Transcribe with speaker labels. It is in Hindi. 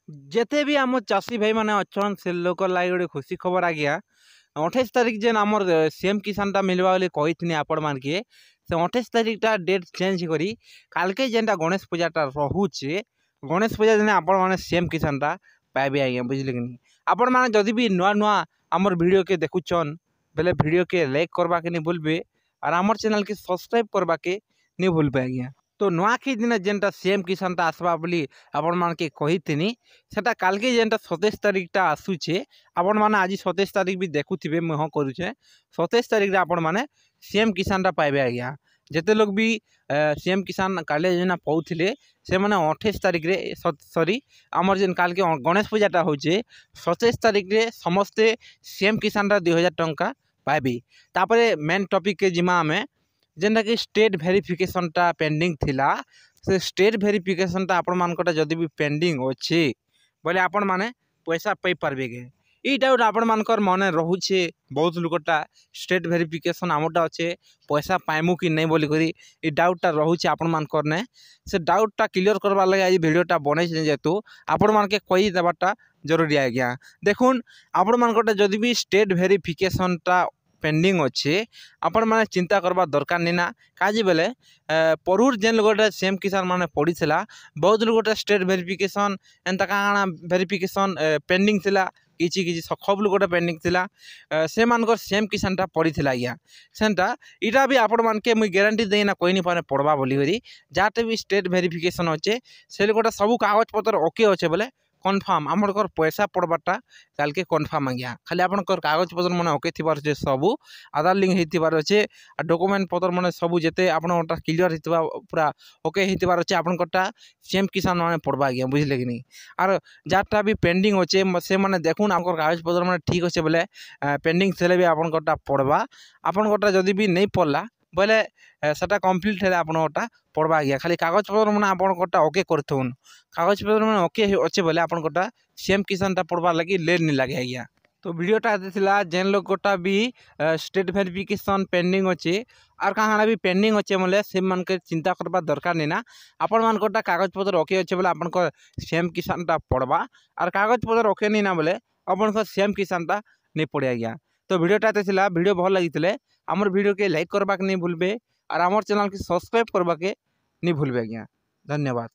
Speaker 1: जेते भी आम चाषी भाई मैंने अच्छन से लोक लगे गोटे खुशी खबर आज्ञा 28 तारीख जेन आमर सीएम किसान टा मिलवा बोली कही आपण मान के से 28 तारीख टा डेट चेंज करी कालके जेनटा गणेश पूजाटा रोचे गणेश पूजा दिन आपण मैंने सीएम किसान टा पाइबे आज्ञा बुझे कि नहीं। आपण मैंने जदि भी नुआ नुआ आमर वीडियो के देखुचन बेले वीडियो के लाइक करवा के नहीं भूलबे और आमर चैनल के सब्सक्राइब करवा के नहीं भूलबे आज्ञा। तो नुआखी दिन जेनटा सीएम किसान टा आसवा बोली आपण मान के कही सेटा काल के जेनटा 27 तारीख टा आसुचे आपण माने आज 27 तारीख भी देखुथिबे मुह हाँ करूचे 27 तारीख रे आपण माने सीएम किसान टा पाइबे आज्ञा। जेते लोग भी सीएम किसान काले योजना पाउथिले से माने 28 तारीख रे सॉरी आमर जेन काल के गणेश पूजाटा होचे 27 तारीख रे समस्ते सीएम किसान टा 2000 टंका पाइबे। तापरे मेन टॉपिक के जिमा हमें जेनटा कि स्टेट वेरिफिकेशन टा पेंडिंग थिला से स्टेट वेरिफिकेशन टा आपण मानकटा जदि भी पेंडिंग अच्छे बोले आपण माने पैसा पाई पारबे के ई डाउट आपण मानकर मने रहूचे बहुत लोकटा स्टेट वेरिफिकेशन आमटा अच्छे पैसा पाइमु कि नहीं बोली करी ई डाउटटा रहूचे आपण मानकर ने से डाउटटा क्लियर करबा लगे आज वीडियोटा बनै जेतु आपण मान के कहि देबाटा जरूरी है गया। देखुन आपण मानकटा जदि भी स्टेट वेरिफिकेशन टा पेंडिंग अच्छे आपण मैंने चिंता करबा दरकार नहीं ना काजी बेले परूर जेन गोटे सीएम किसान माने पड़ीला बहुत गोटे स्टेट वेरिफिकेशन एंता काଣା वेरिफिकेशन पेंडिंग थिला किछि किछि सब गोटे पेंडिंग थिला से मानकर सीएम किसान टा पड़ीला आज्ञा सेंटा इटा भी आपण मान के मुई गारंटी देना कोई नहीं पारे पड़वा बोली करी जाते भी स्टेट वेरिफिकेशन अच्छे से गोटे सब कागज पत्र ओके अच्छे बोले कन्फर्म आमर पैसा पड़बाटा काल के कन्फर्म आज्ञा खाली आप कागज पत्र मैंने ओके थीबार अच्छे सबू आधार लिंक होतीबार अच्छे डॉक्यूमेंट पत्र मैंने सबू जिते आपटा क्लियर होता पूरा ओके होतीबार अच्छे आपनटा सीएम किसान मैंने पड़वा आज्ञा बुझले कि नहीं। आर जहाँ भी पेंडिंग अच्छे से मैंने देखुन आप कागज पत्र मैंने ठीक अच्छे बोले पेंडिंग से भी आपनटा पड़वा आपनटा जदि भी नहीं पड़ला बोले सेटा कम्प्लीट है आपनटा पड़वा आज्ञा खाली कागज पत्र मैंने आपनटा ओके करथुन कागज पत्र मैंने ओके अच्छे बोले आपनटा सीएम किसान टा पड़वार लगी लेट नहीं लगे आज्ञा। तो वीडियोटा आते जेन लोग गोटा भी स्टेट वेरिफिकेशन पेंडिंग अच्छे और कहाँ भी पेंडिंग अच्छे बोले से मन के चिंता करबा दरकार नहीं ना आपण मानकटा कागज पत्र ओके अच्छे बोले आपन सीएम किसान टा पड़वा और कागज पत्र ओके नहीं ना बोले अपन सीएम किसान टा नहीं पड़े आज्ञा। तो वीडियोटा आते वीडियो भल लगी आमर वीडियो के लाइक करवा के नहीं भूलबे और आमर चैनल के सब्सक्राइब करवा के नहीं भूलबे आज्ञा। धन्यवाद।